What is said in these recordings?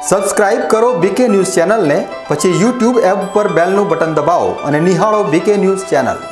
Subscribe કરો બીકે news ચેનલને, પછી યુટ્યુબ એપ પર બેલનું બટન દબાવો અને નિહાળો બીકે ન્યૂઝ ચેનલ।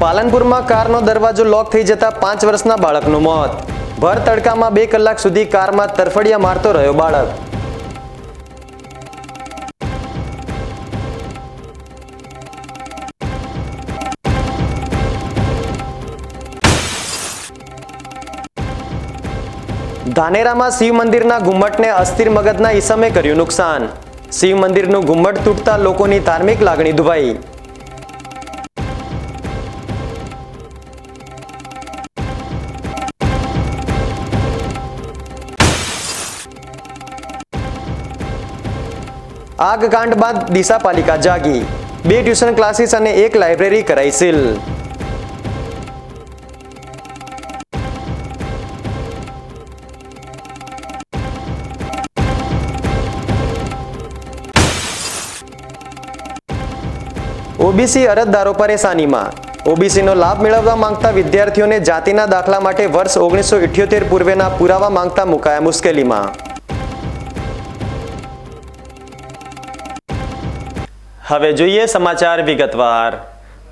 પાલનપુર માં કારનો દરવાજો લોક થઈ જતા 5 વર્ષના બાળકનું મોત। ભર તડકામાં 2 કલાક સુધી કારમાં તરફડિયા મારતો રહ્યો બાળક। ધાનેરામાં શિવ મંદિરના ઘુમ્મટને અસ્થિર મગજના ઈસમે કર્યું નુકસાન। શિવ મંદિરનું ઘુમ્મટ તૂટતા લોકોની ધાર્મિક લાગણી દુભાઈ। आग कांड बाद दिशा पालिका जागी। 2 ट्यूशन क्लासेस અને 1 लाइब्रेरी कराई सील। ओबीसी अरजदारो परेशानी में। ओबीसी नो लाभ मेळववा मांगता विद्यार्थीओने जातिना दाखला माटे वर्ष 1978 पूर्वेना पुरावा मांगता मुकाया मुश्केली में। હવે જોઈએ સમાચાર વિગતવાર।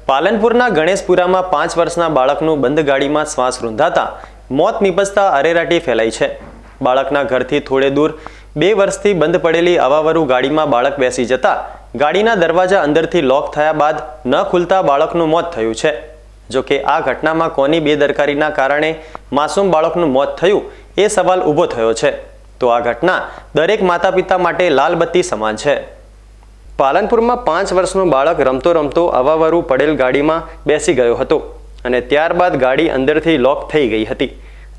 પાલનપુરના ગણેશપુરામાં 5 વર્ષના બાળકનું બંધ ગાડીમાં શ્વાસ રૂંધાતા મોત નિપજતા અરેરાટી ફેલાઈ છે। બાળકના ઘરથી થોડે દૂર 2 વર્ષથી બંધ પડેલી અવાવરું ગાડીમાં બાળક બેસી જતા ગાડીના દરવાજા અંદરથી લોક થયા બાદ ન ખુલતા બાળકનું મોત થયું છે। જો કે આ ઘટનામાં કોની બેદરકારીના કારણે માસૂમ બાળકનું મોત થયું એ સવાલ ઊભો થયો છે। તો આ ઘટના દરેક માતા-પિતા માટે લાલબત્તી સમાન છે। પાલનપુરમાં 5 વર્ષનું બાળક રમતો રમતો અવાવરું પડેલ ગાડીમાં બેસી ગયો હતો અને ત્યારબાદ ગાડી અંદરથી લોક થઈ ગઈ હતી।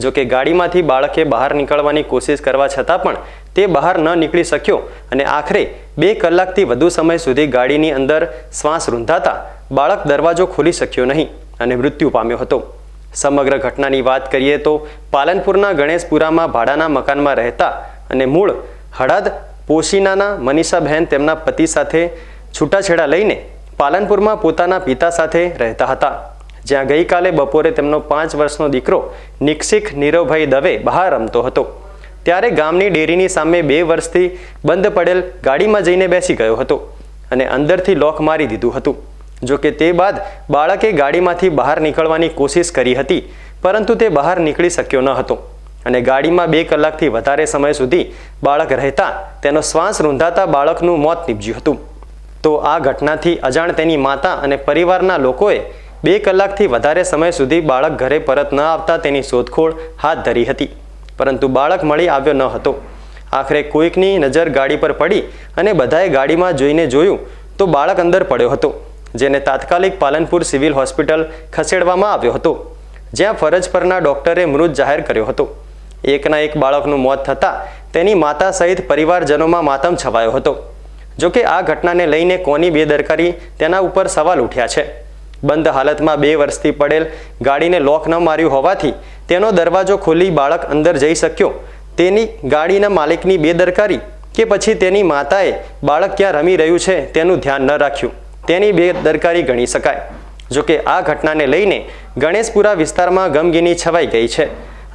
જો કે ગાડીમાંથી બાળકે બહાર નીકળવાની કોશિશ કરવા છતાં પણ તે બહાર ન નીકળી શક્યો અને આખરે 2 કલાકથી વધુ સમય સુધી ગાડીની અંદર શ્વાસ રૂંધાતા બાળક દરવાજો ખોલી શક્યો નહીં અને મૃત્યુ પામ્યો હતો। સમગ્ર ઘટનાની વાત કરીએ તો પાલનપુરના ગણેશપુરામાં ભાડાના મકાનમાં રહેતા અને મૂળ હળદ પોશીનાના મનીષાબહેન તેમના પતિ સાથે છૂટાછેડા લઈને પાલનપુરમાં પોતાના પિતા સાથે રહેતા હતા, જ્યાં ગઈકાલે બપોરે તેમનો 5 વર્ષનો દીકરો નિક્ષિક નીરવભાઈ દવે બહાર રમતો હતો ત્યારે ગામની ડેરીની સામે 2 વર્ષથી બંધ પડેલ ગાડીમાં જઈને બેસી ગયો હતો અને અંદરથી લોક મારી દીધું હતું। જો કે તે બાદ બાળકે ગાડીમાંથી બહાર નીકળવાની કોશિશ કરી હતી પરંતુ તે બહાર નીકળી શક્યો ન હતો અને ગાડીમાં 2 કલાકથી વધારે સમય સુધી બાળક રહેતા તેનો શ્વાસ રૂંધાતા બાળકનું મોત નીપજ્યું હતું। તો આ ઘટનાથી અજાણ તેની માતા અને પરિવારના લોકોએ 2 કલાકથી વધારે સમય સુધી બાળક ઘરે પરત ન આવતા તેની શોધખોળ હાથ ધરી હતી, પરંતુ બાળક મળી આવ્યો ન હતો। આખરે કોઈકની નજર ગાડી પર પડી અને બધાએ ગાડીમાં જોઈને જોયું તો બાળક અંદર પડ્યો હતો, જેને તાત્કાલિક પાલનપુર સિવિલ હોસ્પિટલ ખસેડવામાં આવ્યો હતો, જ્યાં ફરજ પરના ડોક્ટરે મૃત જાહેર કર્યો હતો। એકના એક બાળકનું મોત થતાં તેની માતા સહિત પરિવારજનોમાં માતમ છવાયો હતો। જો કે આ ઘટનાને લઈને કોની બેદરકારી તેના ઉપર સવાલ ઉઠ્યા છે। બંધ હાલતમાં 2 વર્ષથી પડેલ ગાડીને લોક ન માર્યું હોવાથી તેનો દરવાજો ખોલી બાળક અંદર જઈ શક્યો, તેની ગાડીના માલિકની બેદરકારી કે પછી તેની માતાએ બાળક ક્યાં રમી રહ્યું છે તેનું ધ્યાન ન રાખ્યું, તેની બેદરકારી ગણી શકાય। જો કે આ ઘટનાને લઈને ગણેશપુરા વિસ્તારમાં ગમગીની છવાઈ ગઈ છે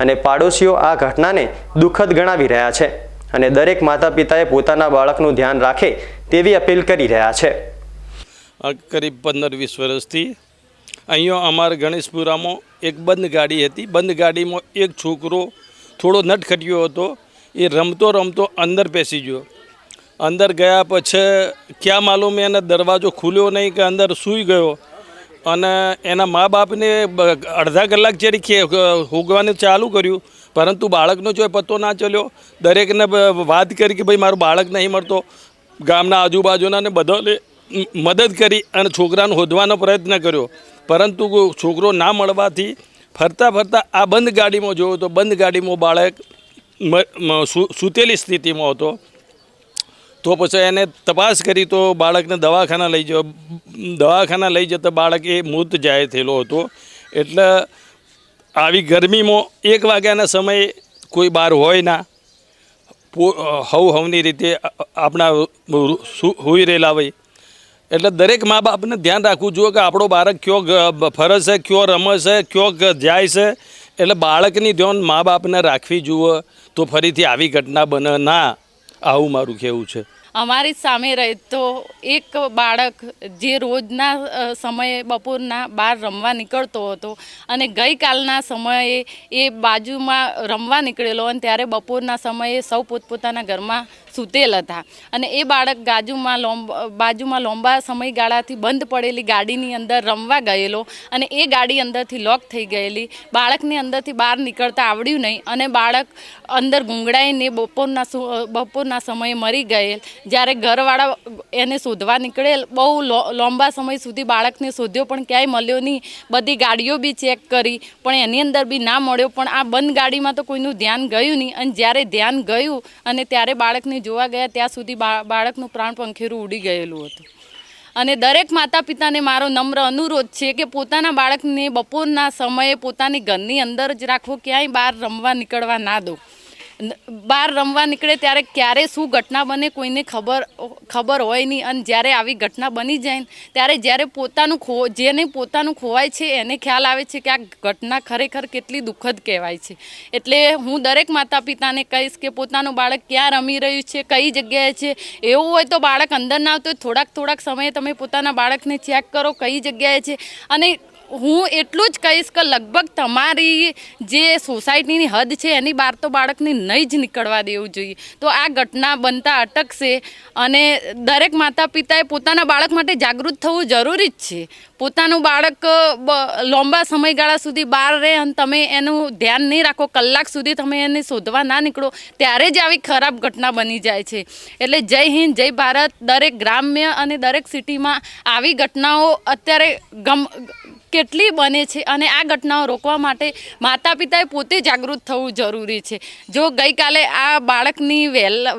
અને પાડોશીઓ આ ઘટનાને દુઃખદ ગણાવી રહ્યા છે અને દરેક માતા પિતાએ પોતાના બાળકનું ધ્યાન રાખે તેવી અપીલ કરી રહ્યા છે। કરીબ 15-20 વર્ષથી અહીંયા અમારા ગણેશપુરામાં એક બંધ ગાડી હતી। બંધ ગાડીમાં એક છોકરો થોડો નટખટ્યો હતો એ રમતો રમતો અંદર પેસી ગયો. અંદર ગયા પછી ક્યાં માલુમ એને દરવાજો ખુલ્યો નહીં કે અંદર સૂઈ ગયો. અને એના મા બાપને અડધા કલાક જેરી હોગવાનું ચાલુ કર્યું, પરંતુ બાળકનો જો પત્તો ના ચલ્યો. દરેકને વાત કરી કે ભાઈ મારું બાળક નહીં મળતો. ગામના આજુબાજુના ને બધાને મદદ કરી અને છોકરાને શોધવાનો પ્રયત્ન કર્યો, પરંતુ છોકરો ના મળવાથી ફરતા ફરતા આ બંધ ગાડીમાં જોયો તો બંધ ગાડીમાં બાળક સૂતેલી સ્થિતિમાં હતો. તો પછી એને તપાસ કરી તો બાળકને દવાખાના લઈ જતા બાળક એ મૃત જાહેર થયેલો હતો. એટલે આવી ગરમીમાં 1 વાગ્યાના સમયે કોઈ બહાર હોય ના, હવની રીતે આપણા હોઈ રહેલા હોય. એટલે દરેક મા બાપને ધ્યાન રાખવું જોઈએ કે આપણો બાળક કયો ફરે છે, કયો રમે છે, કયો જાય છે. એટલે બાળકની ધ્યાન મા બાપને રાખવી જોઈએ, તો ફરીથી આવી ઘટના બને ના. આવું મારું કહેવું છે. અમારી સામે રહેતો એક બાળક જે રોજના સમયે બપોરના બહાર રમવા નીકળતો હતો અને ગઈકાલના સમયે એ બાજુમાં રમવા નીકળેલો, અને ત્યારે બપોરના સમયે સૌ પોતપોતાના ઘરમાં સૂતેલ હતા. અને એ બાળક બાજુમાં લાંબા સમયગાળાથી બંધ પડેલી ગાડીની અંદર રમવા ગયેલો, અને એ ગાડી અંદરથી લોક થઈ ગયેલી. બાળકને અંદરથી બહાર નીકળતા આવડ્યું નહીં અને બાળક અંદર ગુંગળાઈને બપોરના સમયે મરી ગયેલ. જ્યારે ઘરવાળા એને શોધવા નીકળેલ, બહુ લાંબા સમય સુધી બાળકને શોધ્યો પણ ક્યાંય મળ્યો નહીં. બધી ગાડીઓ બી ચેક કરી પણ એની અંદર બી ના મળ્યો. પણ આ બંધ ગાડીમાં તો કોઈનું ધ્યાન ગયું નહીં, અને જ્યારે ધ્યાન ગયું અને ત્યારે બાળકને જોવા ગયા ત્યાં સુધી બાળકનું પ્રાણ પંખેરું ઉડી ગયેલું હતું. અને દરેક માતા પિતાને મારો નમ્ર અનુરોધ છે કે પોતાના બાળકને બપોરના સમયે પોતાની ઘરની અંદર જ રાખવો, ક્યાંય બહાર રમવા નીકળવા ના દો. બહાર રમવા નીકળે ત્યારે ક્યારે શું ઘટના બને કોઈને ખબર હોય નહીં. અને જ્યારે આવી ઘટના બની જાય ત્યારે જ્યારે જેને પોતાનું ખોવાય છે એને ખ્યાલ આવે છે કે આ ઘટના ખરેખર કેટલી દુઃખદ કહેવાય છે. એટલે હું દરેક માતા પિતાને કહીશ કે પોતાનું બાળક ક્યાં રમી રહ્યું છે, કઈ જગ્યાએ છે. એવું હોય તો બાળક અંદર ના આવતો થોડાક સમયે તમે પોતાના બાળકને ચેક કરો કઈ જગ્યાએ છે. અને હું એટલું જ કહીશ કે લગભગ તમારી જે સોસાયટીની હદ છે એની બહાર તો બાળકને નહીં જ નીકળવા દેવું જોઈએ. તો આ ઘટના બનતા અટકશે. અને દરેક માતા પિતાએ પોતાના બાળક માટે જાગૃત થવું જરૂરી જ છે. પોતાનું બાળક લાંબા સમયગાળા સુધી બહાર રહે અને તમે એનું ધ્યાન નહીં રાખો, કલાક સુધી તમે એને શોધવા ના નીકળો, ત્યારે જ આવી ખરાબ ઘટના બની જાય છે. એટલે જય હિન્દ, જય ભારત. દરેક ગ્રામ્ય અને દરેક સિટીમાં આવી ઘટનાઓ અત્યારે કેટલી બને છે, અને આ ઘટનાઓ રોકવા માટે માતા પિતાએ પોતે જાગૃત થવું જરૂરી છે. જો ગઈકાલે આ બાળકની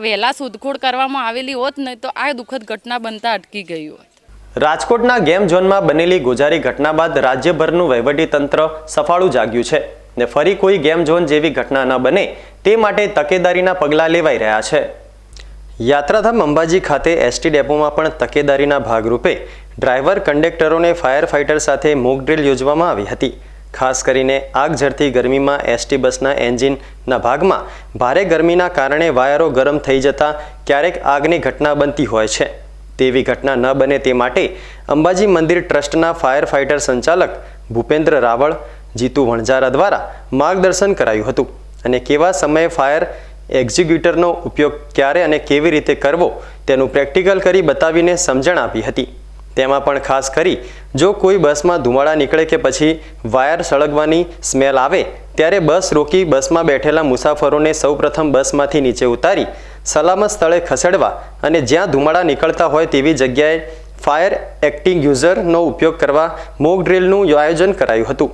વહેલા શોધખોળ કરવામાં આવેલી હોત ને તો આ દુઃખદ ઘટના બનતા અટકી ગઈ હોત. રાજકોટના ગેમ ઝોનમાં બનેલી ગોઝારી ઘટના બાદ રાજ્યભરનું વહીવટીતંત્ર સફાળું જાગ્યું છે ને ફરી કોઈ ગેમ ઝોન જેવી ઘટના ન બને તે માટે તકેદારીના પગલાં લેવાઈ રહ્યા છે. યાત્રાધામ અંબાજી ખાતે એસટી ડેપોમાં પણ તકેદારીના ભાગરૂપે ડ્રાઈવર કંડક્ટરોને ફાયર ફાઇટર સાથે મોક ડ્રીલ યોજવામાં આવી હતી. ખાસ કરીને આગ ઝરતી ગરમીમાં એસટી બસના એન્જિનના ભાગમાં ભારે ગરમીના કારણે વાયરો ગરમ થઈ જતા ક્યારેક આગની ઘટના બનતી હોય છે. તેવી ઘટના ન બને તે માટે અંબાજી મંદિર ટ્રસ્ટના ફાયર ફાઇટર સંચાલક ભૂપેન્દ્ર રાવળ, જીતુ વણઝારા દ્વારા માર્ગદર્શન કરાયું હતું અને કેવા સમયે ફાયર એક્ઝિક્યુટરનો ઉપયોગ ક્યારે અને કેવી રીતે કરવો તેનું પ્રેક્ટિકલ કરી બતાવીને સમજણ આપી હતી. તેમાં પણ ખાસ કરી જો કોઈ બસમાં ધુમાડા નીકળે કે પછી વાયર સળગવાની સ્મેલ આવે ત્યારે બસ રોકી બસમાં બેઠેલા મુસાફરોને સૌપ્રથમ બસમાંથી નીચે ઉતારી સલામત સ્થળે ખસેડવા અને જ્યાં ધુમાડા નીકળતા હોય તેવી જગ્યાએ ફાયર એક્સ્ટિંગ્યુઝરનો ઉપયોગ કરવા મોક ડ્રીલનું આયોજન કરાયું હતું.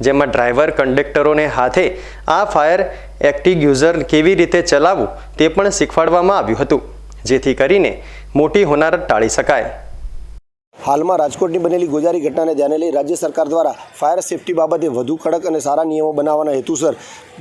જેમાં ડ્રાઈવર કંડક્ટરોને હાથે આ ફાયર એક્સ્ટિંગ્યુઝર કેવી રીતે ચલાવવું તે પણ શીખવાડવામાં આવ્યું હતું, જેથી કરીને મોટી હોનારત ટાળી શકાય. હાલમાં રાજકોટની બનેલી ગોઝારી ઘટનાને ધ્યાને લઈ રાજ્ય સરકાર દ્વારા ફાયર સેફટી બાબતે વધુ કડક અને સારા નિયમો બનાવવાના હેતુસર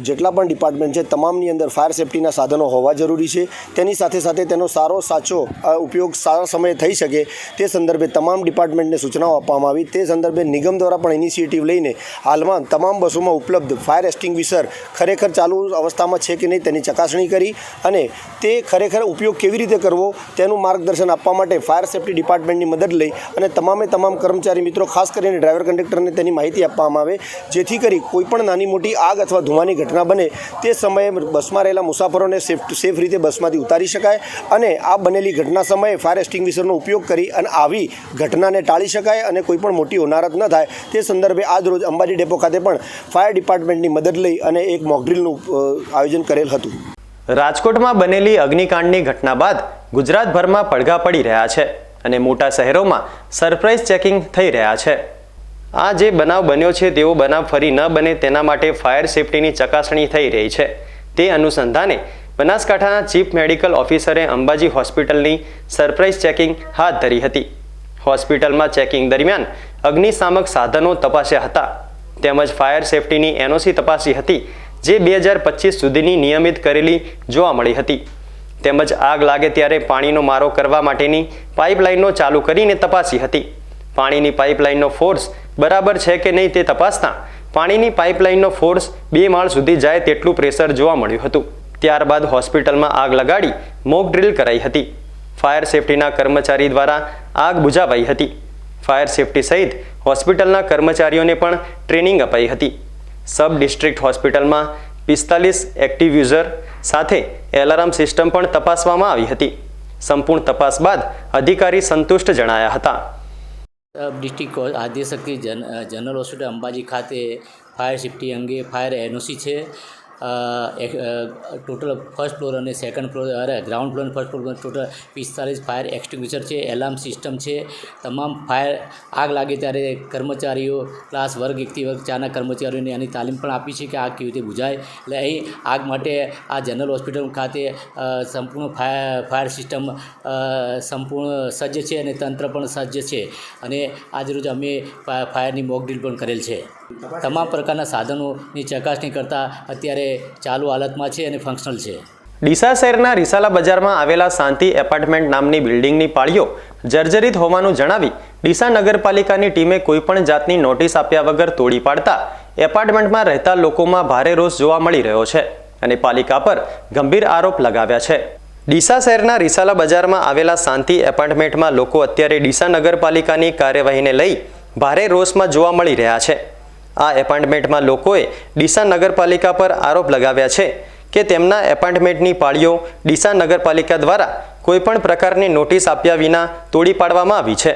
જેટલા પણ ડિપાર્ટમેન્ટ છે તમામની અંદર ફાયર સેફટીના સાધનો હોવા જરૂરી છે. તેની સાથે સાથે તેનો સાચો ઉપયોગ સારા સમયે થઈ શકે તે સંદર્ભે તમામ ડિપાર્ટમેન્ટને સૂચનાઓ આપવામાં આવી. તે સંદર્ભે નિગમ દ્વારા પણ ઇનિશિયેટિવ લઈને હાલમાં તમામ બસોમાં ઉપલબ્ધ ફાયર એક્સ્ટિંગ્વિશર ખરેખર ચાલુ અવસ્થામાં છે કે નહીં તેની ચકાસણી કરી અને તે ખરેખર ઉપયોગ કેવી રીતે કરવો તેનું માર્ગદર્શન આપવા માટે ફાયર સેફટી ડિપાર્ટમેન્ટની મદદ લઈ અને તમામ કર્મચારી મિત્રો ખાસ કરીને ડ્રાઈવર કંડક્ટરને તેની માહિતી આપવામાં આવે, જેથી કરી કોઈપણ નાની મોટી આગ અથવા ધુમાની ઘટના બને તે સમયે બસમાં રહેલા મુસાફરોને સેફ રીતે બસમાંથી ઉતારી શકાય અને આ બનેલી ઘટના સમયે ફાયર એક્સ્ટિંગ્વિશરનો ઉપયોગ કરી અને આવી ઘટનાને ટાળી શકાય અને કોઈ પણ મોટી હોનારત ન થાય તે સંદર્ભે આજ રોજ અંબાજી ડેપો ખાતે પણ ફાયર ડિપાર્ટમેન્ટની મદદ લઈ અને એક મોકડ્રીલનું આયોજન કરેલ હતું. રાજકોટમાં બનેલી અગ્નિકાંડની ઘટના બાદ ગુજરાતભરમાં પડઘા પડી રહ્યા છે અને મોટા શહેરોમાં સરપ્રાઇઝ ચેકિંગ થઈ રહ્યા છે. આ જે બનાવ બન્યો છે તેવો બનાવ ફરી ન બને તેના માટે ફાયર સેફટીની ચકાસણી થઈ રહી છે. તે અનુસંધાને બનાસકાંઠાના ચીફ મેડિકલ ઓફિસરે અંબાજી હોસ્પિટલની સરપ્રાઇઝ ચેકિંગ હાથ ધરી હતી. હોસ્પિટલમાં ચેકિંગ દરમિયાન અગ્નિશામક સાધનો તપાસ્યા હતા તેમજ ફાયર સેફટીની એનઓસી તપાસી હતી જે 2025 સુધીની નિયમિત કરેલી જોવા મળી હતી. તેમજ આગ લાગે ત્યારે પાણીનો મારો કરવા માટેની પાઇપલાઇનનો ચાલુ કરીને તપાસી હતી. પાણીની પાઇપલાઇનનો ફોર્સ બરાબર છે કે નહીં તે તપાસતા પાણીની પાઇપલાઇનનો ફોર્સ 2 માળ સુધી જાય તેટલું પ્રેશર જોવા મળ્યું હતું. ત્યારબાદ હોસ્પિટલમાં આગ લગાડી મોક ડ્રીલ કરાઈ હતી. ફાયર સેફટીના કર્મચારી દ્વારા આગ બુઝાવાઈ હતી. ફાયર સેફટી સહિત હોસ્પિટલના કર્મચારીઓને પણ ટ્રેનિંગ અપાઈ હતી. સબ ડિસ્ટ્રિક્ટ હોસ્પિટલમાં 45 એક્ટિવ યુઝર સાથે એલાર્મ સિસ્ટમ પણ તપાસવામાં આવી હતી. સંપૂર્ણ તપાસ બાદ અધિકારી સંતુષ્ટ જણાયા હતા. District Adyashakti general hospital Ambaji ખાતે ફાયર સેફટી અંગે ફાયર એનઓસી છે. ટોટલ ફર્સ્ટ ફ્લોર અને સેકન્ડ ફ્લોર ગ્રાઉન્ડ ફ્લોર અને first floor total 45 fire extinguisher છે. એલાર્મ સિસ્ટમ છે. તમામ ફાયર આગ લાગે ત્યારે કર્મચારીઓ ક્લાસ વર્ગ 1 થી વર્ગ 4ના કર્મચારીઓને આની તાલીમ પણ આપી છે કે આગ કેવી રીતે બુઝાય. એટલે અહીં આગ માટે આ જનરલ હોસ્પિટલ ખાતે સંપૂર્ણ ફાયર સિસ્ટમ સંપૂર્ણ સજ્જ છે અને તંત્ર પણ સજ્જ છે અને આજરોજ અમે ફાયરની મોક ડ્રીલ પણ કરેલ છે. તમામ પ્રકારના સાધનોની ચકાસણી કરતાં અત્યારે ચાલુ હાલતમાં છે અને ફંક્શનલ છે. ડીસા શહેરના રીસાલા બજારમાં આવેલા શાંતિ એપાર્ટમેન્ટ નામની બિલ્ડિંગની પાળીઓ જર્જરિત હોવાનું જણાવી ડીસા નગરપાલિકાની ટીમે કોઈપણ જાતની નોટિસ આપ્યા વગર તોડી પાડતા એપાર્ટમેન્ટમાં રહેતા લોકોમાં ભારે રોષ જોવા મળી રહ્યો છે અને પાલિકા પર ગંભીર આરોપ લગાવ્યા છે. ડીસા શહેરના રીસાલા બજારમાં આવેલા શાંતિ એપાર્ટમેન્ટમાં લોકો અત્યારે ડીસા નગરપાલિકાની કાર્યવાહીને લઈ ભારે રોષમાં જોવા મળી રહ્યા છે. આ એપાર્ટમેન્ટમાં લોકોએ ડીસા નગરપાલિકા પર આરોપ લગાવ્યા છે કે તેમના એપાર્ટમેન્ટની પાળીઓ ડીસા નગરપાલિકા દ્વારા કોઈપણ પ્રકારની નોટિસ આપ્યા વિના તોડી પાડવામાં આવી છે.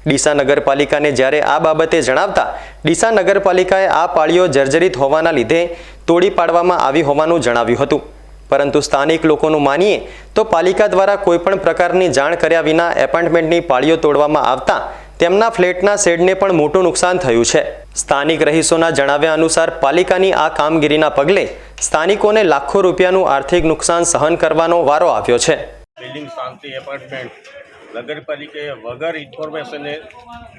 ડીસા નગરપાલિકાને જ્યારે આ બાબતે જણાવતા ડીસા નગરપાલિકાએ આ પાળીઓ જર્જરિત હોવાના લીધે તોડી પાડવામાં આવી હોવાનું જણાવ્યું હતું. પરંતુ સ્થાનિક લોકોનું માનીએ તો પાલિકા દ્વારા કોઈપણ પ્રકારની જાણ કર્યા વિના એપાર્ટમેન્ટની પાળીઓ તોડવામાં આવતા તેમના ફ્લેટના શેડને પણ મોટું નુકસાન થયું છે. સ્થાનિક રહીશોના જણાવ્યા અનુસાર પાલિકાની આ કામગીરીના પગલે સ્થાનિકોને લાખો રૂપિયાનું આર્થિક નુકસાન સહન કરવાનો વારો આવ્યો છે. બિલ્ડિંગ શાંતિ એપાર્ટમેન્ટ નગરપાલિકાએ વગર ઇન્ફોર્મેશને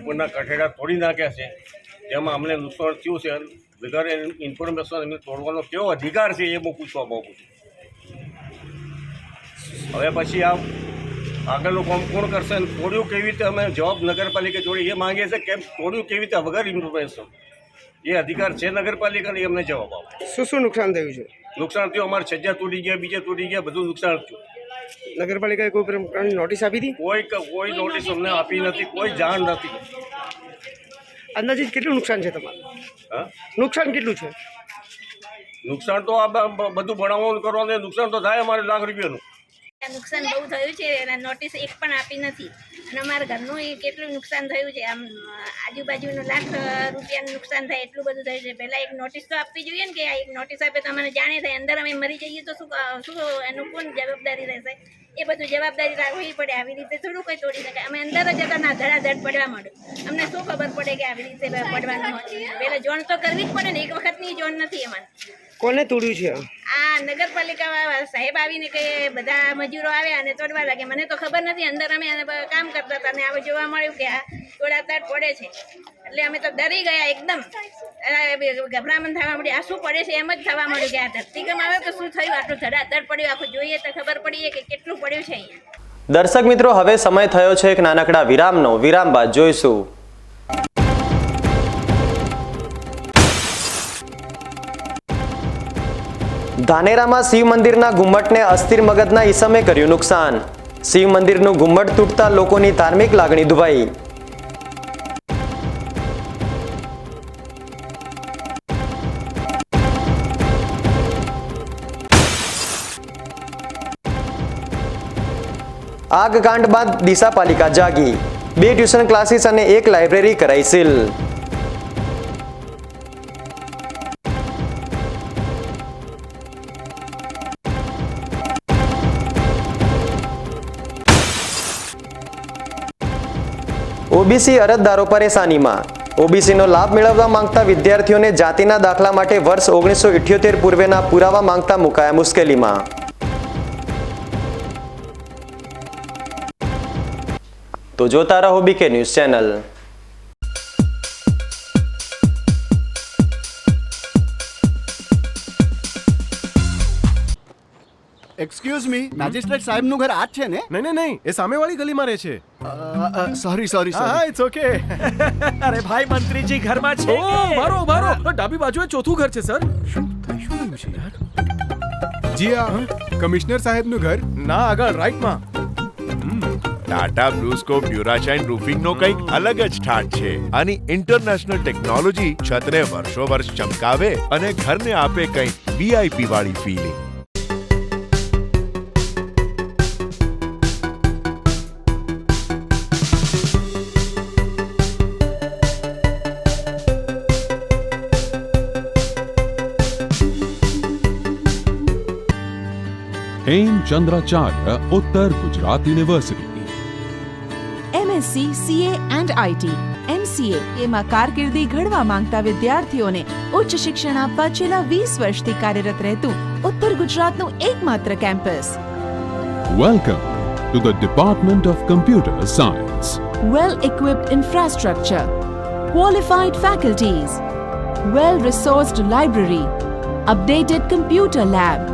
ઉપરના કઠેડા તોડી નાખ્યા છે. જેમાં અમને નુકસાન થયું છે. વગર ઇન્ફોર્મેશન અમને તોડવાનો કેવો અધિકાર છે એ હું પૂછવા માગું છું. હવે પછી આ આગળનું કામ કોણ કરશે અને તોડ્યું કેવી રીતે અમે જવાબ નગરપાલિકા જોડે એ માંગીએ છીએ કેમ તોડ્યું કેવી રીતે વગર ઇન્ફોર્મેશન એ અધિકાર છે નગરપાલિકાને એમને જવાબ આપો. શું નુકસાન થયું છે? નુકસાન થયું અમારે છજ્જા તૂટી ગયા, બીજે તૂટી ગયા, બધું નુકસાન થયું. નગરપાલિકાએ કોઈ પ્રકારની નોટિસ આપી હતી? કોઈ નોટિસ અમને આપી નથી, કોઈ જાણ નથી. અંદાજિત કેટલું નુકસાન છે તમારું? હા, નુકસાન કેટલું છે? નુકસાન તો આ બધું બનાવવાનું કરવાનું નુકસાન તો થાય અમારે લાખ રૂપિયાનું. નુકસાન બહુ થયું છે અને નોટિસ એક પણ આપી નથી અને અમારા ઘરનું કેટલું નુકસાન થયું છે. આમ આજુબાજુનું લાખ રૂપિયાનું નુકસાન થાય એટલું બધું થયું છે. પહેલાં એક નોટિસ તો આપવી જોઈએ ને કે આ એક નોટિસ આપે તો અમને જાણે થાય. અંદર અમે મરી જઈએ તો શું એનું કોણ જવાબદારી રહેશે? એ બધું જવાબદારી રાખવી પડે. આવી રીતે થોડું કંઈ તોડી શકાય. અમે અંદર જ હતા ના ધડાધડ પડવા માંડ્યું. અમને શું ખબર પડે કે આવી રીતે પડવાનું હોય? પહેલાં જોણ તો કરવી જ પડે ને. એક વખતની જોણ નથી એમાં. કોને તોડ્યું છે? આ નગરપાલિકા સાહેબ આવીને કે બધા મજૂરો આવ્યા અને તોડવા લાગે. મને તો ખબર નથી. અંદર અમે કામ કરતા હતા અને હવે જોવા મળ્યું કે આ તોડાતાડ પડે છે. એટલે અમે તો ડરી ગયા એકદમ. ગભરામણ થવા મળી. આ શું પડે છે એમ જ થવા મળ્યું કે આ ધરતીકંપ આવે તો શું થયું? આટલું ધડાધડ પડ્યું. આખું જોઈએ તો ખબર પડીએ કે કેટલું પડ્યું છે અહીંયા. દર્શક મિત્રો, હવે સમય થયો છે એક નાનકડા વિરામનો. વિરામ બાદ જોઈશું. ધાનેરામાં શિવ મંદિરના ઘુમ્મટને અસ્થિર મગજના ઈસમે કર્યું નુકસાન. શિવ મંદિરનું ઘુમ્મટ તૂટતા લોકોની ધાર્મિક લાગણી દુભાઈ. આગકાંડ બાદ ડીસા પાલિકા જાગી, 2 ટ્યુશન ક્લાસીસ અને 1 લાઇબ્રેરી કરાઈ સીલ. ઓબીસી અરજદારો પરેશાનીમાં. ઓબીસીનો લાભ મેળવવા માંગતા વિદ્યાર્થીઓને જાતિના દાખલા માટે વર્ષ 1978 પૂર્વેના પુરાવા માંગતા મુકાયા મુશ્કેલીમાં. તો જોતા રહો BK news channel. Excuse me, magistrate સાહેબનું ઘર આ જ છે ને? નહીં, એ સામેવાળી ગલીમાં રહે છે. સોરી હા, ઇટ્સ ઓકે. અરે ભાઈ, મંત્રીજી ઘરમાં છે. ઓ મારો ડાબી બાજુએ ચોથું ઘર છે સર. શું થયું છે યાર? જી આ કમિશનર સાહેબનું ઘર? ના, આગળ રાઈટમાં. ટાટા બ્લુસ્કોપ ડ્યુરાશાઇન રૂફિંગનો કંઈક અલગ જ ઠાઠ છે. આની ઇન્ટરનેશનલ ટેકનોલોજી છતને વર્ષો વર્ષ ચમકાવે અને ઘરને આપે કંઈક વીઆઈપી વાળી ફીલિંગ. હેમચંદ્રાચાર્ય ઉત્તર Gujarat university. MSc CA and IT MCA એમાં કારકિર્દી ઘડવા માંગતા વિદ્યાર્થીઓને ઉચ્ચ શિક્ષણ આપવા છેલ્લા 20 વર્ષથી કાર્યરત રહેતું ઉત્તર ગુજરાતનું એકમાત્ર કેમ્પસ. Welcome to the department of computer science. Well equipped infrastructure, qualified faculties, well resourced library, updated computer lab,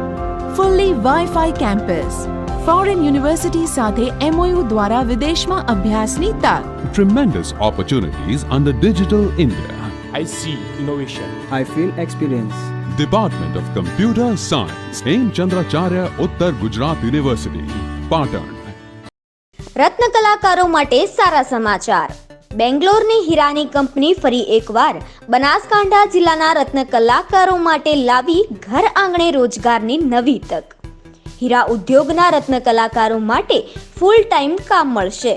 fully Wi-Fi campus, foreign university સાથે MOU દ્વારા વિદેશમાં અભ્યાસની તક. Tremendous opportunities under Digital India. I see innovation. I feel experience. Department of Computer Science, Hemchandracharya ઉત્તર Gujarat university, Patan. રત્ન કલાકારો માટે સારા સમાચાર. બેંગ્લોરની હીરાની કંપની ફરી એકવાર બનાસકાંઠા જિલ્લાના રત્ન કલાકારો માટે લાવી ઘર આંગણે રોજગારની નવી તક. હીરા ઉદ્યોગના રત્ન કલાકારો માટે ફૂલ ટાઈમ કામ મળશે.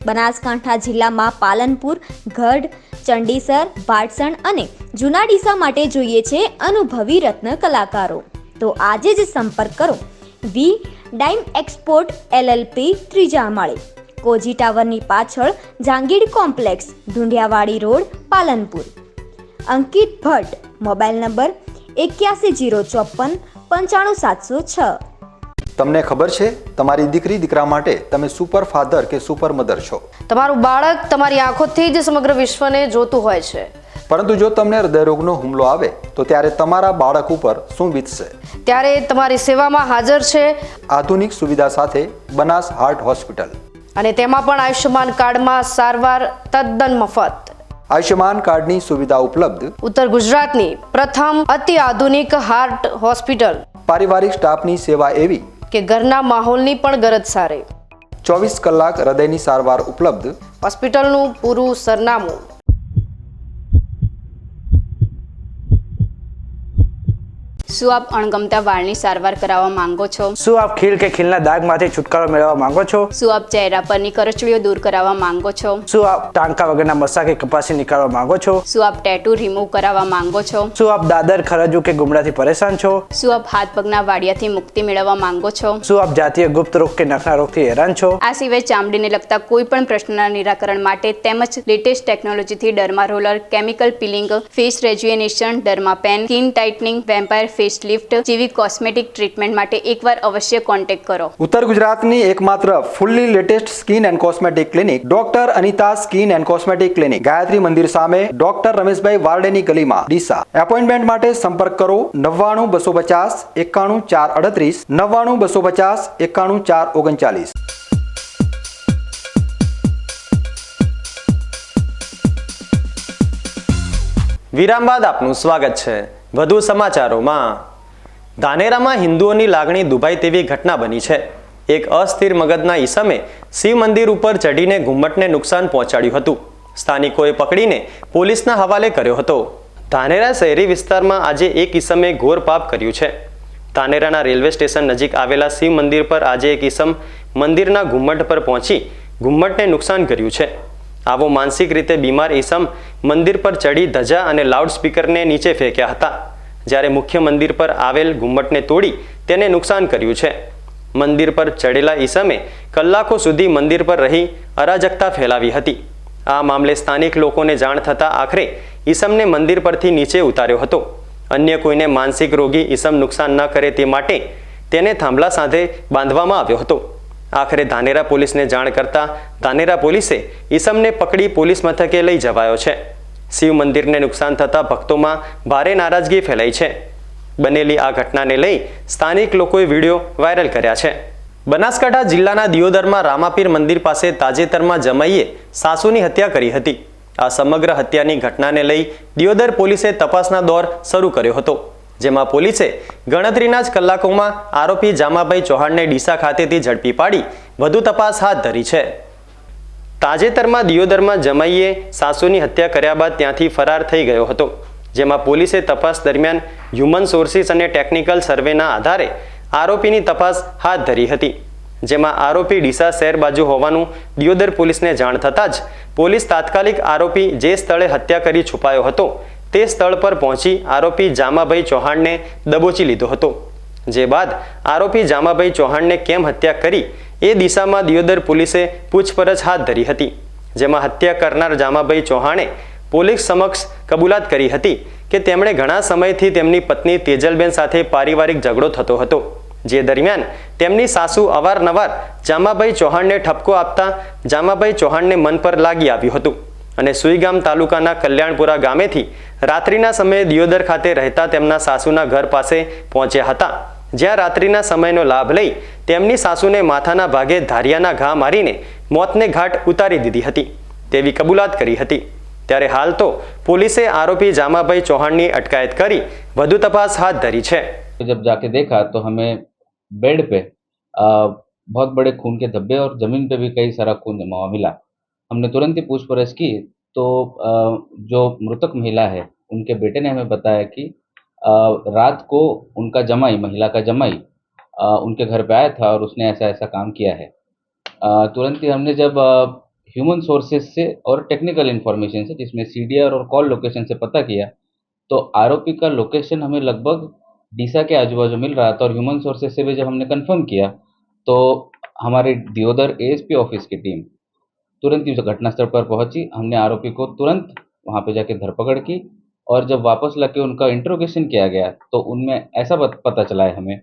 બનાસકાંઠા જિલ્લામાં પાલનપુર, ગઢ, ચંડીસર, ભાટસણ અને જૂના ડીસા માટે જોઈએ છે અનુભવી રત્ન કલાકારો. તો આજે જ સંપર્ક કરો વી ડાઇમ એક્સપોર્ટ LLP, 3જા માળે, કોજી ટાવરની પાછળ, જાંગીડ કોમ્પ્લેક્સ, ઢુંડિયાવાડી રોડ, પાલનપુર. અંકિત ભટ્ટ, મોબાઈલ નંબર 8104 95706. તમને ખબર છે તમારી દીકરી દીકરા માટે તમે સુપર ફાધર કે સુપર મધર છો. તમારું બાળક તમારી આંખોથી જ સમગ્ર વિશ્વને જોતું હોય છે. પરંતુ જો તમને હૃદયરોગનો હુમલો આવે તો ત્યારે તમારા બાળક ઉપર શું વીતશે? ત્યારે તમારી સેવામાં હાજર છે આધુનિક સુવિધા સાથે બનાસ હાર્ટ હોસ્પિટલ, અને તેમાં પણ આયુષ્યમાન કાર્ડમાં સારવાર તદ્દન મફત. આયુષ્યમાન કાર્ડની સુવિધા ઉપલબ્ધ. ઉત્તર ગુજરાતની પ્રથમ અતિ આધુનિક હાર્ટ હોસ્પિટલ. પારિવારિક સ્ટાફની સેવા એવી કે ઘરના માહોલની પણ ગરજ સારી. 24 કલાક હૃદયની સારવાર ઉપલબ્ધ. હોસ્પિટલનું પૂરું સરનામું. શું આપ અણગમતા વાળની સારવાર કરાવવા માંગો છો? શું આપ ખીલ કે ખીલના દાગમાંથી છુટકારો મેળવવા માંગો છો? શું આપ ચહેરા પરની કરચલીઓ દૂર કરાવવા માંગો છો? શું આપ ટાંકા વગરના મસા કે કપાસી નીકાળવા માંગો છો? શું આપ ટેટુ રિમૂવ કરાવવા માંગો છો? શું આપ દાદર, ખરજુ કે ગુમડાથી પરેશાન છો? શું આપ હાથ પગના વાડિયાથી મુક્તિ મેળવવા માંગો છો? શું આપ જાતીય ગુપ્ત રોગ કે નખના રોગથી હેરાન છો? આ સિવાય ચામડીને લગતા કોઈ પણ પ્રશ્નના નિરાકરણ માટે તેમજ લેટેસ્ટ ટેકનોલોજીથી derma roller, chemical peeling, face rejuvenation, derma pen, skin tightening, vampire face lift જેવી કોસ્મેટિક ટ્રીટમેન્ટ માટે એકવાર અવશ્ય કોન્ટેક્ટ કરો. ઉત્તર ગુજરાતની એકમાત્ર fully latest skin and cosmetic clinic doctor Anita skin and cosmetic clinic, Gayatri મંદિર સામે, ડોક્ટર રમેશભાઈ વારડેની ગલીમાં, ડીસા. એપોઇન્ટમેન્ટ માટે સંપર્ક કરો 99 250 91 438 99 250 91 439. વિરામ બાદ આપનું સ્વાગત છે. વધુ સમાચારોમાં. ધાનેરામાં હિન્દુઓની લાગણી દુભાય તેવી ઘટના બની છે. એક અસ્થિર મગજના ઈસમે શિવ મંદિર ઉપર ચઢીને ઘુમ્મટને નુકસાન પહોંચાડ્યું હતું. સ્થાનિકોએ પકડીને પોલીસના હવાલે કર્યો હતો. ધાનેરા શહેરી વિસ્તારમાં આજે એક ઈસમે ઘોર પાપ કર્યું છે. ધાનેરાના રેલવે સ્ટેશન નજીક આવેલા શિવ મંદિર પર આજે એક ઈસમ મંદિરના ઘુમ્મટ પર પહોંચી ઘુમ્મટને નુકસાન કર્યું છે. આવો માનસિક રીતે બીમાર ઈસમ મંદિર પર ચડી ધજા અને લાઉડસ્પીકરને નીચે ફેંક્યા હતા, જ્યારે મુખ્ય મંદિર પર આવેલ ઘુમ્મટને તોડી તેને નુકસાન કર્યું છે. મંદિર પર ચડેલા ઈસમે કલાકો સુધી મંદિર પર રહી અરાજકતા ફેલાવી હતી. આ મામલે સ્થાનિક લોકોને જાણ થતાં આખરે ઈસમને મંદિર પરથી નીચે ઉતાર્યો હતો. અન્ય કોઈને માનસિક રોગી ઈસમ નુકસાન ન કરે તે માટે તેને થાંભલા સાથે બાંધવામાં આવ્યો હતો. આખરે ધાનેરા પોલીસને જાણ કરતા ધાનેરા પોલીસે ઈસમને પકડી પોલીસ મથકે લઈ જવાયો છે. શિવ મંદિરને નુકસાન થતાં ભક્તોમાં ભારે નારાજગી ફેલાઈ છે. બનેલી આ ઘટનાને લઈ સ્થાનિક લોકોએ વિડીયો વાયરલ કર્યા છે. બનાસકાંઠા જિલ્લાના દિયોદરમાં રામાપીર મંદિર પાસે તાજેતરમાં જમાઈએ સાસુની હત્યા કરી હતી. આ સમગ્ર હત્યાની ઘટનાને લઈ દિયોદર પોલીસે તપાસના દોર શરૂ કર્યો હતો, જેમાં પોલીસે ગણતરીના જ કલાકોમાં આરોપી જામાભાઈ ચૌહાણને ડીસા ખાતેથી ઝડપી પાડી વધુ તપાસ હાથ ધરી છે. તાજેતરમાં દિયોદરમાં જમાઈએ સાસુની હત્યા કર્યા બાદ ત્યાંથી ફરાર થઈ ગયો હતો, જેમાં પોલીસે તપાસ દરમિયાન હ્યુમન સોર્સિસ અને ટેકનિકલ સર્વેના આધારે આરોપીની તપાસ હાથ ધરી હતી, જેમાં આરોપી ડીસા શહેર બાજુ હોવાનું દિયોદર પોલીસને જાણ થતાં જ પોલીસ તાત્કાલિક આરોપી જે સ્થળે હત્યા કરી છુપાયો હતો તે સ્થળ પર પહોંચી આરોપી જામાભાઈ ચૌહાણને દબોચી લીધો હતો. જે બાદ આરોપી જામાભાઈ ચૌહાણને કેમ હત્યા કરી એ દિશામાં દિયોદર પોલીસે પૂછપરછ હાથ ધરી હતી, જેમાં હત્યા કરનાર જામાભાઈ ચૌહાણે પોલીસ સમક્ષ કબૂલાત કરી હતી કે તેમણે ઘણા સમયથી તેમની પત્ની તેજલબેન સાથે પારિવારિક ઝઘડો થતો હતો, જે દરમિયાન તેમની સાસુ અવારનવાર જામાભાઈ ચૌહાણને ઠપકો આપતા જામાભાઈ ચૌહાણને મન પર લાગી આવ્યું હતું અને સુઈગામ તાલુકાના કલ્યાણપુરા ગામેથી રાત્રિના સમયે દિયોદર ખાતે રહેતા તેમના સાસુના ઘર પાસે પહોંચ્યા હતા, જ્યાં રાત્રિના સમયનો લાભ લઈ તેમની સાસુને માથાના ભાગે ધારિયાના ઘા મારીને મોતને ઘાટ ઉતારી દીધી હતી તેવી કબૂલાત કરી હતી. ત્યારે હાલ તો પોલીસે આરોપી જામાભાઈ ચૌહાણની અટકાયત કરી વધુ તપાસ હાથ ધરી છે. जब जाके देखा तो हमें बेड पे बहुत बड़े खून के धब्बे और ज़मीन पे भी कई सारा खून जमा हुआ मिला. हमने तुरंत ही पूछपरछ की तो जो मृतक महिला है उनके बेटे ने हमें बताया कि रात को उनका जमाई, महिला का जमाई उनके घर पे आया था और उसने ऐसा ऐसा काम किया है. तुरंत ही हमने जब ह्यूमन सोर्सेज से और टेक्निकल इन्फॉर्मेशन से जिसमें CDR और कॉल लोकेशन से पता किया तो आरोपी का लोकेशन हमें लगभग डीसा के आजू बाजू मिल रहा था. और ह्यूमन सोर्सेज से भी जब हमने कंफर्म किया तो हमारे दियोदर ASP ऑफिस की टीम तुरंत ही घटनास्थल पर पहुंची. हमने आरोपी को तुरंत वहां पे जाके धरपकड़ की और जब वापस लाके उनका इंट्रोगेशन किया गया तो उनमें ऐसा पता चला है हमें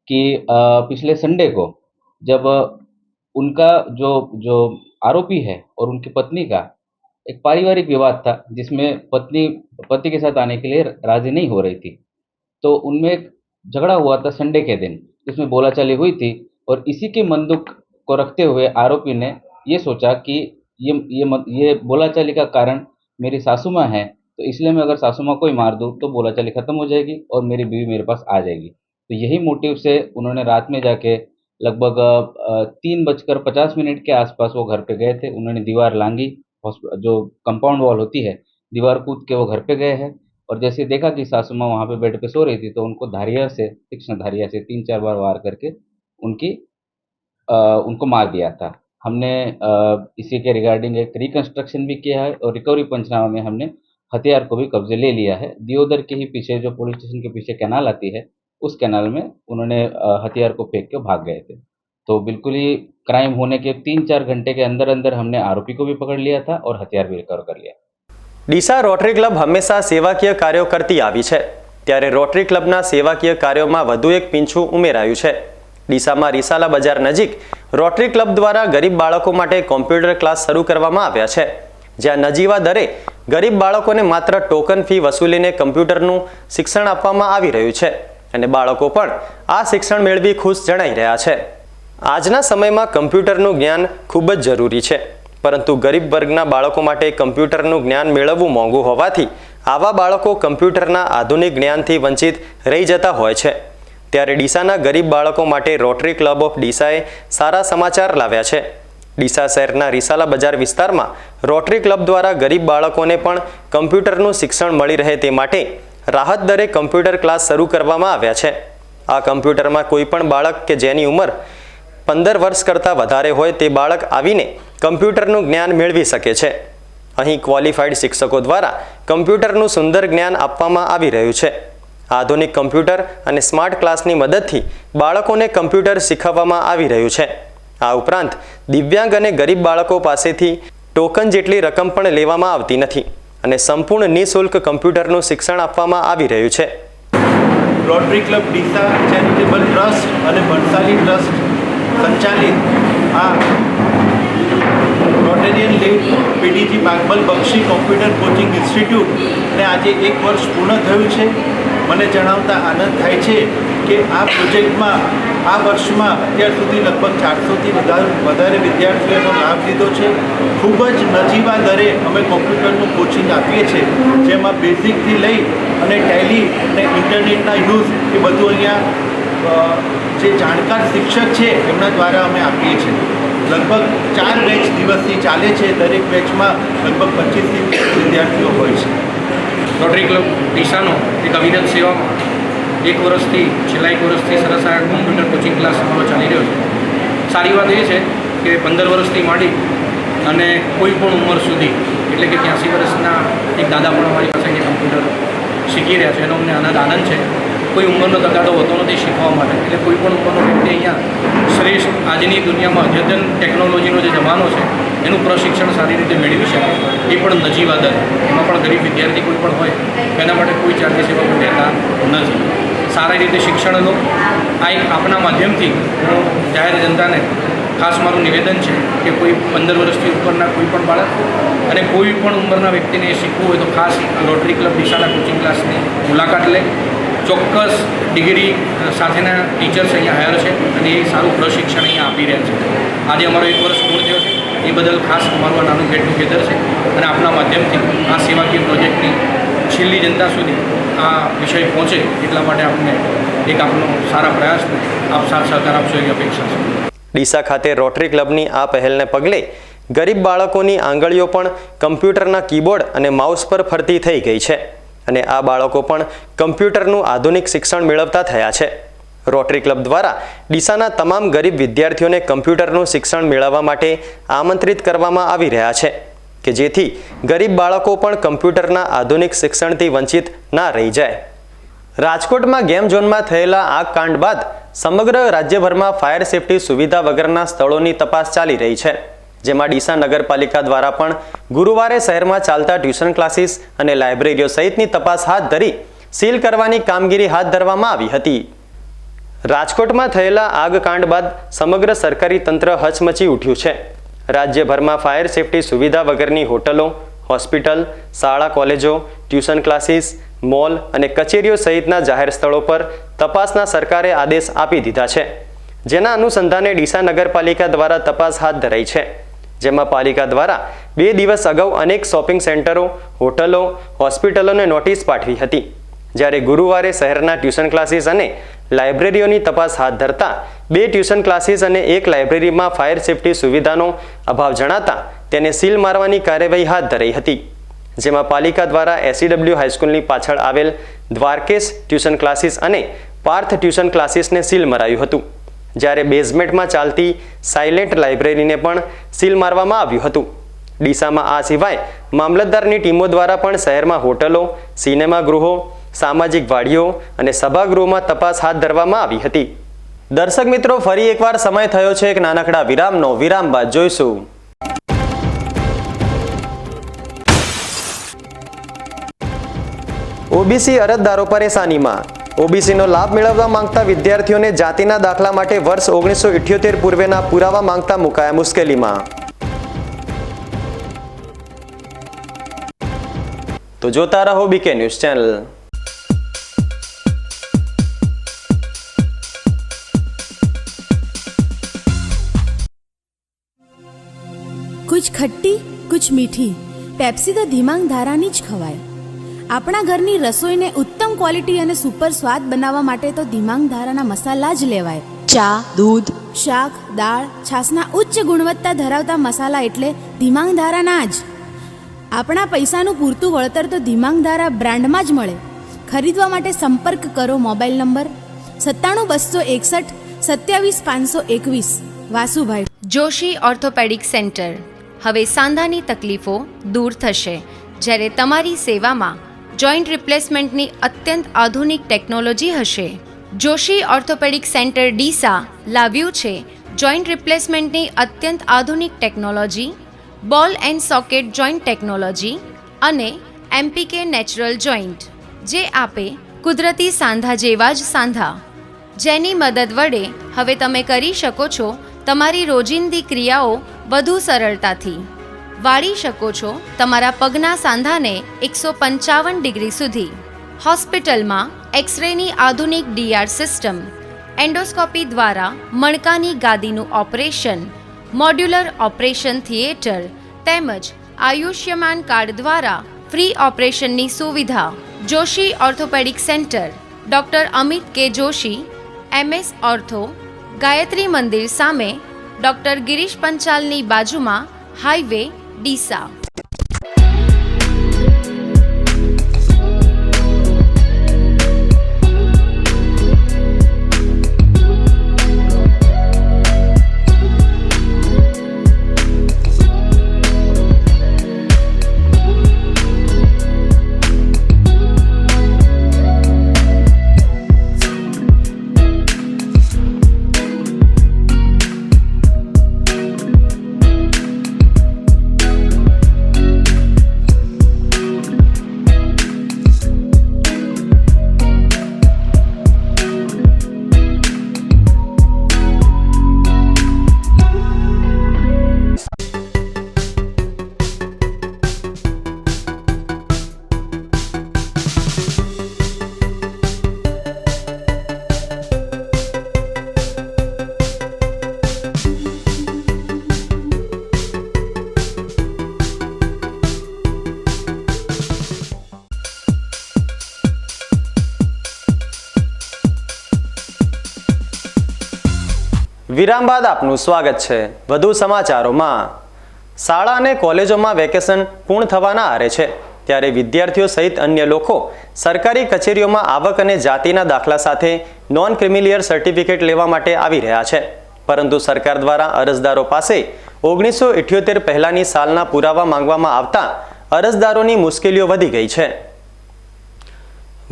कि पिछले संडे को जब उनका जो आरोपी है और उनकी पत्नी का एक पारिवारिक विवाद था, जिसमें पत्नी पति के साथ आने के लिए राजी नहीं हो रही थी, तो उनमें एक झगड़ा हुआ था संडे के दिन, जिसमें बोलाचाली हुई थी. और इसी के मन दुख को रखते हुए आरोपी ने ये सोचा कि ये बोलाचाली का कारण मेरी सासू माँ है, तो इसलिए मैं अगर सासू माँ को ही मार दूँ तो बोलाचाली खत्म हो जाएगी और मेरी बीवी मेरे पास आ जाएगी. तो यही मोटिव से उन्होंने रात में जाके लगभग 3:50 के आसपास वो घर पे गए थे. उन्होंने दीवार लांगी, जो कंपाउंड वॉल होती है, दीवार कूद के वो घर पे गए हैं और जैसे देखा कि सासू माँ वहाँ पे बेड पे सो रही थी तो उनको तीक्ष्ण धारिया से 3-4 बार वार करके उनको मार दिया था. हमने इसी के रिगार्डिंग एक रिकंस्ट्रक्शन भी किया है और रिकवरी पंचनामा में हमने हथियार को भी कब्जे ले लिया है. दियोदर के ही पीछे जो पुलिस स्टेशन के पीछे कैनाल आती है उस कैनाल में उन्होंने हथियार को फेंक के भाग गए थे. तो बिल्कुल ही क्राइम होने के 3-4 घंटे के अंदर अंदर हमने आरोपी को भी पकड़ लिया था और हथियार भी रिकवर कर लिया. ડીસા રોટરી ક્લબ હંમેશા સેવાકીય કાર્યો કરતી આવી છે, ત્યારે રોટરી ક્લબના સેવાકીય કાર્યોમાં વધુ એક પીંછું ઉમેરાયું છે. ડીસામાં રીસાલા બજાર નજીક રોટરી ક્લબ દ્વારા ગરીબ બાળકો માટે કોમ્પ્યુટર ક્લાસ શરૂ કરવામાં આવ્યા છે, જ્યાં નજીવા દરે ગરીબ બાળકોને માત્ર ટોકન ફી વસૂલીને કમ્પ્યુટરનું શિક્ષણ આપવામાં આવી રહ્યું છે અને બાળકો પણ આ શિક્ષણ મેળવી ખુશ જણાઈ રહ્યા છે. આજના સમયમાં કમ્પ્યુટરનું જ્ઞાન ખૂબ જ જરૂરી છે, પરંતુ ગરીબ વર્ગના બાળકો માટે કમ્પ્યુટરનું જ્ઞાન મેળવવું મોંઘું હોવાથી આવા બાળકો કમ્પ્યુટરના આધુનિક જ્ઞાનથી વંચિત રહી જતા હોય છે. ત્યારે ડીસાના ગરીબ બાળકો માટે રોટરી ક્લબ ઓફ ડીસાએ સારા સમાચાર લાવ્યા છે. ડીસા શહેરના રીસાલા બજાર વિસ્તારમાં રોટરી ક્લબ દ્વારા ગરીબ બાળકોને પણ કમ્પ્યુટરનું શિક્ષણ મળી રહે તે માટે રાહત દરે કમ્પ્યુટર ક્લાસ શરૂ કરવામાં આવ્યા છે. આ કમ્પ્યુટરમાં કોઈ પણ બાળક કે જેની ઉંમર 15 વર્ષ કરતાં વધારે હોય તે બાળક આવીને કમ્પ્યુટરનું જ્ઞાન મેળવી શકે છે. અહીં ક્વોલિફાઈડ શિક્ષકો દ્વારા કમ્પ્યુટરનું સુંદર જ્ઞાન આપવામાં આવી રહ્યું છે. આધુનિક કમ્પ્યુટર અને સ્માર્ટ ક્લાસની મદદથી બાળકોને કમ્પ્યુટર શીખવવામાં આવી રહ્યું છે. આ ઉપરાંત દિવ્યાંગ અને ગરીબ બાળકો પાસેથી ટોકન જેટલી રકમ પણ લેવામાં આવતી નથી અને સંપૂર્ણ નિઃશુલ્ક કમ્પ્યુટરનું શિક્ષણ આપવામાં આવી રહ્યું છે. Rotary club Deesa charitable trust અને ભણસાલી ટ્રસ્ટ સંચાલિત આ રોટેરિયન લીવ પીડીજી બાગબલ બક્ષી કોમ્પ્યુટર કોચિંગ ઇન્સ્ટિટ્યૂટને આજે 1 વર્ષ પૂર્ણ થયું છે. મને જણાવતા આનંદ થાય છે કે આ પ્રોજેક્ટમાં આ વર્ષમાં અત્યાર સુધી લગભગ 400થી વધારે વિદ્યાર્થીઓનો લાભ લીધો છે. ખૂબ જ નજીવા દરે અમે કોમ્પ્યુટરનું કોચિંગ આપીએ છીએ, જેમાં બેઝિકથી લઈ અને ટેલી અને ઇન્ટરનેટના યુઝ એ બધું અહીંયા જે જાણકાર શિક્ષક છે એમના દ્વારા અમે આપીએ છીએ. લગભગ 4 બેચ દિવસથી ચાલે છે. દરેક બેચમાં લગભગ 25થી વિદ્યાર્થીઓ હોય છે. રોટરી ક્લબ ડીસાનો એક અવિરત સેવામાં 1 વર્ષથી છેલ્લા 1 વર્ષથી સરસ આ કોમ્પ્યુટર કોચિંગ ક્લાસ અમારો ચાલી રહ્યો છે. સારી વાત એ છે કે 15 વર્ષથી માંડી અને કોઈ પણ ઉંમર સુધી, એટલે કે 83 વર્ષના એક દાદા પણ અમારી પાસે કમ્પ્યુટર શીખી રહ્યા છે. એનો અમને આનંદ છે. કોઈ ઉંમરનો તગાદો હોતો નથી શીખવા માટે, એટલે કોઈ પણ ઉંમરનો વ્યક્તિ અહીંયા શ્રેષ્ઠ આજની દુનિયામાં અદ્યતન ટેકનોલોજીનો જે જમાનો છે એનું પ્રશિક્ષણ સારી રીતે મેળવી શકે, એ પણ નજીવા દર. એમાં પણ ગરીબ વિદ્યાર્થી કોઈ પણ હોય એના માટે કોઈ ચાર્જિસ એવા પણ રહેતા નથી. સારી રીતે શિક્ષણ લો. આ એક આપણા માધ્યમથી હું જાહેર જનતાને ખાસ મારું નિવેદન છે કે કોઈ 15 વર્ષથી ઉપરના કોઈ પણ બાળક અને કોઈ પણ ઉંમરના વ્યક્તિને શીખવું હોય તો ખાસ રોટરી ક્લબ ડીસાના કોચિંગ ક્લાસની મુલાકાત લે. ચોક્કસ ડિગ્રી સાથેના ટીચર્સ અહીંયા હાયર છે અને એ સારું પ્રશિક્ષણ અહીંયા આપી રહ્યા છે. આજે અમારો 1 વર્ષ પૂર્ણ થયો છે, એ બદલ ખાસ અમારું આ નાનું ગેટ ટુગેધર છે અને આપણા માધ્યમથી આ સેવાકીય પ્રોજેક્ટની છેલ્લી જનતા સુધી આ વિષય પહોંચે એટલા માટે આપણે એક આપનો સારા પ્રયાસને આપ સાથ સહકાર આપશો એવી અપેક્ષા છે. ડીસા ખાતે રોટરી ક્લબની આ પહેલને પગલે ગરીબ બાળકોની આંગળીઓ પણ કમ્પ્યુટરના કીબોર્ડ અને માઉસ પર ફરતી થઈ ગઈ છે અને આ બાળકો પણ કમ્પ્યુટરનું આધુનિક શિક્ષણ મેળવતા થયા છે. રોટરી ક્લબ દ્વારા ડીસાના તમામ ગરીબ વિદ્યાર્થીઓને કમ્પ્યુટરનું શિક્ષણ મેળવવા માટે આમંત્રિત કરવામાં આવી રહ્યા છે કે જેથી ગરીબ બાળકો પણ કમ્પ્યુટરના આધુનિક શિક્ષણથી વંચિત ના રહી જાય. રાજકોટમાં ગેમ ઝોનમાં થયેલા આગ કાંડ બાદ સમગ્ર રાજ્યભરમાં ફાયર સેફટી સુવિધા વગરના સ્થળોની તપાસ ચાલી રહી છે, જેમાં ડીસા નગરપાલિકા દ્વારા પણ ગુરુવારે શહેરમાં ચાલતા ટ્યુશન ક્લાસીસ અને લાઇબ્રેરીઓ સહિતની તપાસ હાથ ધરી સીલ કરવાની કામગીરી હાથ ધરવામાં આવી હતી. રાજકોટમાં થયેલા આગકાંડ બાદ સમગ્ર સરકારી તંત્ર હચમચી ઉઠ્યું છે. રાજ્યભરમાં ફાયર સેફટી સુવિધા વગરની હોટલો, હોસ્પિટલ, શાળા કોલેજો, ટ્યુશન ક્લાસીસ, મોલ અને કચેરીઓ સહિતના જાહેર સ્થળો પર તપાસના સરકારે આદેશ આપી દીધા છે, જેના અનુસંધાને ડીસા નગરપાલિકા દ્વારા તપાસ હાથ ધરાઈ છે. જેમાં પાલિકા દ્વારા 2 દિવસ અગાઉ અનેક શોપિંગ સેન્ટરો, હોટલો, હોસ્પિટલોને નોટિસ પાઠવી હતી, જ્યારે ગુરુવારે શહેરના ટ્યુશન ક્લાસીસ અને લાઇબ્રેરીઓની તપાસ હાથ ધરતા 2 ટ્યુશન ક્લાસીસ અને 1 લાઇબ્રેરીમાં ફાયર સેફટી સુવિધાનો અભાવ જણાતા તેને સીલ મારવાની કાર્યવાહી હાથ ધરાઈ હતી, જેમાં પાલિકા દ્વારા SEW હાઈસ્કૂલની પાછળ આવેલ દ્વારકેશ ટ્યુશન ક્લાસીસ અને પાર્થ ટ્યુશન ક્લાસીસને સીલ મરાયું હતું, જ્યારે બેઝમેન્ટમાં ચાલતી સાયલેન્ટ લાઇબ્રેરીને પણ સીલ મારવામાં આવ્યું હતું. ડીસામાં આ સિવાય મામલતદારની ટીમો દ્વારા પણ શહેરમાં હોટલો, સિનેમા ગૃહો, સામાજિક વાડીઓ અને સભાગૃહોમાં તપાસ હાથ ધરવામાં આવી હતી. દર્શક મિત્રો, ફરી એકવાર સમય થયો છે એક નાનકડા વિરામનો. વિરામ બાદ જોઈશું. ઓબીસી અરજદારો પરેશાનીમાં. ઓબીસીનો લાભ મેળવવા માંગતા વિદ્યાર્થીઓને જાતિના દાખલા માટે વર્ષ 1978 પૂર્વેના પુરાવા માંગતા મુકાયા મુશ્કેલીમાં. તો જોતા રહો બીકે ન્યૂઝ ચેનલ. कुछ खट्टी कुछ मीठी, पेप्सी तो धीमांग धारानी ज खवाय. આપણા ઘરની રસોઈને ઉત્તમ ક્વોલિટી અને સુપર સ્વાદ બનાવવા માટે તો ધીમાંગ ધારાના મસાલા જ લેવાય. ચા, દૂધ, શાક, દાળ, છાશના ઉચ્ચ ગુણવત્તા ધરાવતા મસાલા એટલે ધીમાંગ ધારાના જ. આપણા પૈસાનું પૂરતું વળતર તો ધીમાંગ ધારા બ્રાન્ડમાં જ મળે. ખરીદવા માટે સંપર્ક કરો mobile number 97-261 27-521 Vasubhai. Joshi orthopaedic centre. હવે સાંધાની તકલીફો દૂર થશે જ્યારે તમારી સેવામાં જોઈન્ટ રિપ્લેસમેન્ટની અત્યંત આધુનિક ટેકનોલોજી હશે. જોશી ઓર્થોપેડિક સેન્ટર ડીસા લાવ્યું છે જોઈન્ટ રિપ્લેસમેન્ટની અત્યંત આધુનિક ટેકનોલોજી, બોલ એન્ડ સોકેટ જોઈન્ટ ટેકનોલોજી અને એમપીકે નેચરલ જોઈન્ટ, જે આપે કુદરતી સાંધા જેવા જ સાંધા, જેની મદદ વડે હવે તમે કરી શકો છો તમારી રોજિંદી ક્રિયાઓ વધુ સરળતાથી. વાળી શકો છો તમારા પગના સાંધાને 155 ડિગ્રી સુધી. હોસ્પિટલમાં એક્સરેની આધુનિક DR સિસ્ટમ, એન્ડોસ્કોપી દ્વારા મણકાની ગાદીનું ઓપરેશન, મોડ્યુલર ઓપરેશન થિયેટર તેમજ આયુષ્યમાન કાર્ડ દ્વારા ફ્રી ઓપરેશનની સુવિધા. Joshi orthopaedic centre, doctor Amit કે જોશી, MS ઓર્થો, ગાયત્રી મંદિર સામે, ડૉક્ટર ગિરીશ પંચાલની બાજુમાં, હાઈવે, ડીસા. વિરામ બાદ આપનું સ્વાગત છે. વધુ સમાચારોમાં. શાળા અને કોલેજોમાં વેકેશન પૂર્ણ થવાના આરે છે, ત્યારે વિદ્યાર્થીઓ સહિત અન્ય લોકો સરકારી કચેરીઓમાં આવક અને જાતિના દાખલા સાથે નોન ક્રિમિલિયર સર્ટિફિકેટ લેવા માટે આવી રહ્યા છે, પરંતુ સરકાર દ્વારા અરજદારો પાસે 1978 પહેલાની સાલના પુરાવા માંગવામાં આવતા અરજદારોની મુશ્કેલીઓ વધી ગઈ છે.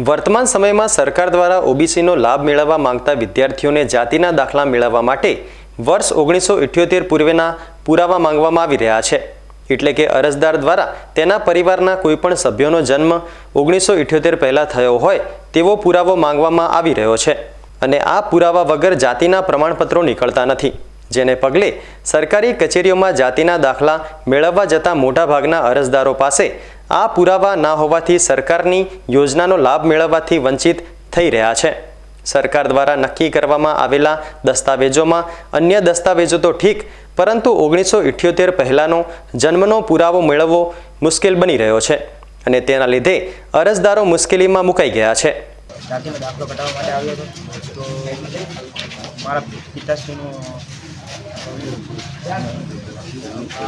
વર્તમાન સમયમાં સરકાર દ્વારા ઓબીસીનો લાભ મેળવવા માંગતા વિદ્યાર્થીઓને જાતિના દાખલા મેળવવા માટે વર્ષ 1978 પૂર્વેના પુરાવા માંગવામાં આવી રહ્યા છે. એટલે કે અરજદાર દ્વારા તેના પરિવારના કોઈપણ સભ્યોનો જન્મ 1978 પહેલાં થયો હોય તેવો પુરાવો માંગવામાં આવી રહ્યો છે, અને આ પુરાવા વગર જાતિના પ્રમાણપત્રો નીકળતા નથી, જેને પગલે સરકારી કચેરીઓમાં જાતિના દાખલા મેળવવા જતા મોટાભાગના અરજદારો પાસે આ પુરાવા ના હોવાથી સરકારની યોજનાનો લાભ મેળવવાથી વંચિત થઈ રહ્યા છે. સરકાર દ્વારા નક્કી કરવામાં આવેલા દસ્તાવેજોમાં અન્ય દસ્તાવેજો તો ઠીક, પરંતુ 1978 પહેલાંનો જન્મનો પુરાવો મેળવવો મુશ્કેલ બની રહ્યો છે, અને તેના લીધે અરજદારો મુશ્કેલીમાં મુકાઈ ગયા છે. જાતિનો દાખલો કઢાવવા માટે આવ્યો હતો, તો મારા પિતાશ્રીનું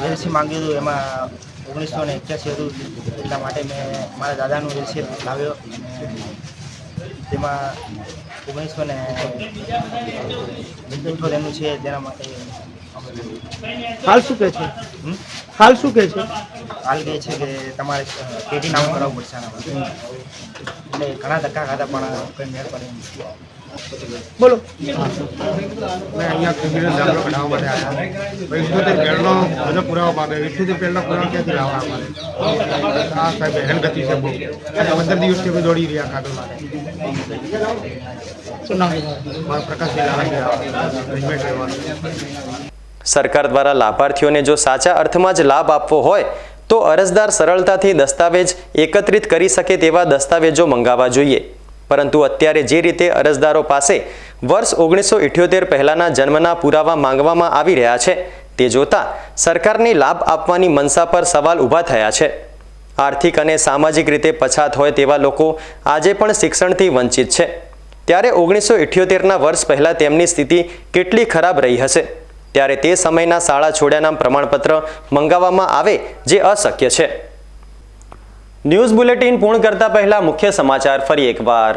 એલસી માંગ્યું હતું, એમાં 1981 હતું, એટલા માટે મેં મારા દાદાનું એલસી લાવ્યો. તેમાં 1978 એમનું છે, તેના માટે હાલ શું કહે છે? હાલ શું કહે છે? હાલ કહે છે કે તમારે પેટી નામ કરાવવું પડશે આના માટે. એટલે ઘણા ધક્કા ખાધા પણ કંઈ મેળ પડે નહીં. બોલો. મેં અહીંયા ક્રિમિનલ દાખલો કઢાવવા માટે આવ્યા. 78 પહેલાંનો બધો પુરાવો માંગે. 78 પહેલાંનો પુરાવો ક્યાંથી લાવવા અમારે? આ સાહેબ હેલગતિ છે બહુ. 15 દિવસથી અમે દોડી રહ્યા કાગળ માટે. શું નામ? મારા પ્રકાશભાઈ. સરકાર દ્વારા લાભાર્થીઓને જો સાચા અર્થમાં જ લાભ આપવો હોય તો અરજદાર સરળતાથી દસ્તાવેજ એકત્રિત કરી શકે તેવા દસ્તાવેજો મંગાવવા જોઈએ, પરંતુ અત્યારે જે રીતે અરજદારો પાસે વર્ષ 1978 પહેલાંના જન્મના પુરાવા માંગવામાં આવી રહ્યા છે, તે જોતા સરકારની લાભ આપવાની મનસા પર સવાલ ઊભા થયા છે. આર્થિક અને સામાજિક રીતે પછાત હોય તેવા લોકો આજે પણ શિક્ષણથી વંચિત છે, ત્યારે 1978ના વર્ષ પહેલાં તેમની સ્થિતિ કેટલી ખરાબ રહી હશે, ત્યારે તે સમયના શાળા છોડ્યાના પ્રમાણપત્ર મંગાવવામાં આવે જે અશક્ય છે. ન્યૂઝ બુલેટિન પૂર્ણ કરતા પહેલા મુખ્ય સમાચાર ફરી એકવાર.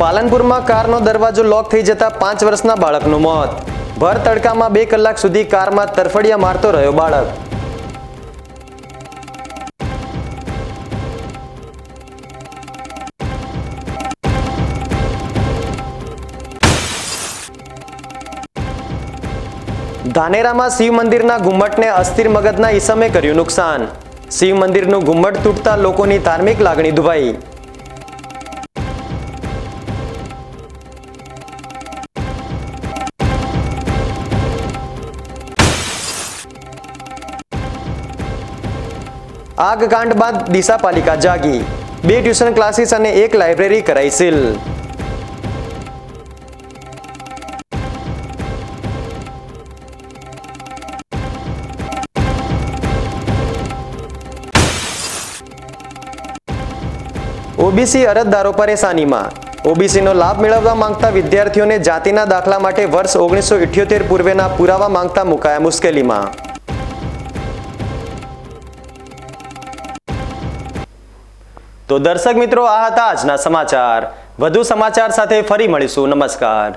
પાલનપુરમાં કારનો દરવાજો લોક થઈ જતા 5 વર્ષના બાળકનું મોત. ભર તડકામાં 2 કલાક સુધી કારમાં તરફડિયા મારતો રહ્યો બાળક. ધાનેરામાં શિવ મંદિરના ઘુમ્મટને અસ્થિર મગજના ઈસમે કર્યું નુકસાન. શિવ મંદિરનું ઘુમ્મટ તૂટતા લોકોની ધાર્મિક લાગણી દુભાઈ. આગકાંડ બાદ ડીસા પાલિકા જાગી. 2 ટ્યુશન ક્લાસીસ અને 1 લાઇબ્રેરી કરાઈ સીલ. ઓબીસી અરજદારો પરેશાનીમાં. ઓબીસીનો લાભ મેળવવા માંગતા વિદ્યાર્થીઓને જાતિના દાખલા માટે વર્ષ 1978 પૂર્વેના પુરાવા માંગતા મુકાયા મુશ્કેલીમાં. તો દર્શક મિત્રો, આ હતા આજના સમાચાર. વધુ સમાચાર સાથે ફરી મળીશું. નમસ્કાર.